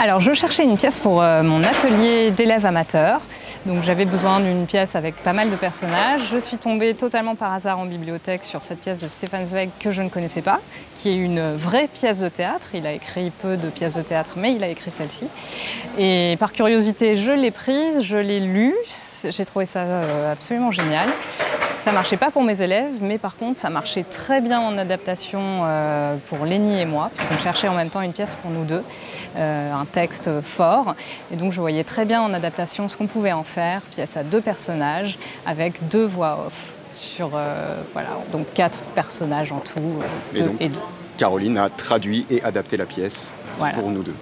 Alors je cherchais une pièce pour mon atelier d'élèves amateurs. Donc j'avais besoin d'une pièce avec pas mal de personnages. Je suis tombée totalement par hasard en bibliothèque sur cette pièce de Stefan Zweig que je ne connaissais pas, qui est une vraie pièce de théâtre. Il a écrit peu de pièces de théâtre, mais il a écrit celle-ci. Et par curiosité, je l'ai prise, je l'ai lue. J'ai trouvé ça absolument génial. Ça marchait pas pour mes élèves, mais par contre ça marchait très bien en adaptation pour Lénie et moi, puisqu'on cherchait en même temps une pièce pour nous deux, un texte fort. Et donc je voyais très bien en adaptation ce qu'on pouvait en faire, pièce à 2 personnages, avec 2 voix off, sur voilà, donc 4 personnages en tout, 2 et 2. Caroline a traduit et adapté la pièce pour nous deux.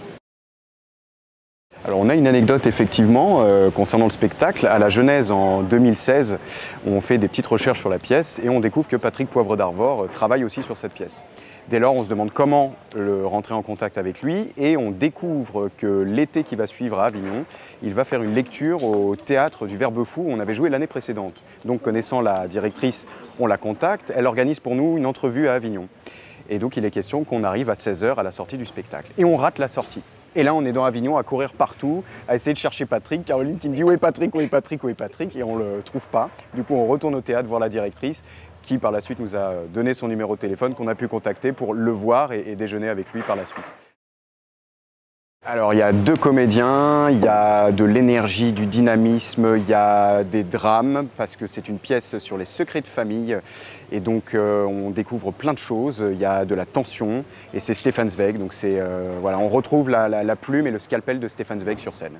Alors on a une anecdote effectivement concernant le spectacle. À la Genèse en 2016, on fait des petites recherches sur la pièce et on découvre que Patrick Poivre d'Arvor travaille aussi sur cette pièce. Dès lors, on se demande comment rentrer en contact avec lui et on découvre que l'été qui va suivre à Avignon, il va faire une lecture au théâtre du Verbe Fou où on avait joué l'année précédente. Donc connaissant la directrice, on la contacte, elle organise pour nous une entrevue à Avignon. Et donc il est question qu'on arrive à 16 h à la sortie du spectacle. Et on rate la sortie. Et là, on est dans Avignon à courir partout, à essayer de chercher Patrick. Caroline qui me dit « Où est Patrick? Où est Patrick? Où est Patrick ?» Et on ne le trouve pas. Du coup, on retourne au théâtre voir la directrice qui, par la suite, nous a donné son numéro de téléphone qu'on a pu contacter pour le voir et déjeuner avec lui par la suite. Alors, il y a 2 comédiens, il y a de l'énergie, du dynamisme, il y a des drames, parce que c'est une pièce sur les secrets de famille. Et donc, on découvre plein de choses, il y a de la tension, et c'est Stefan Zweig. Donc, voilà, on retrouve la plume et le scalpel de Stefan Zweig sur scène.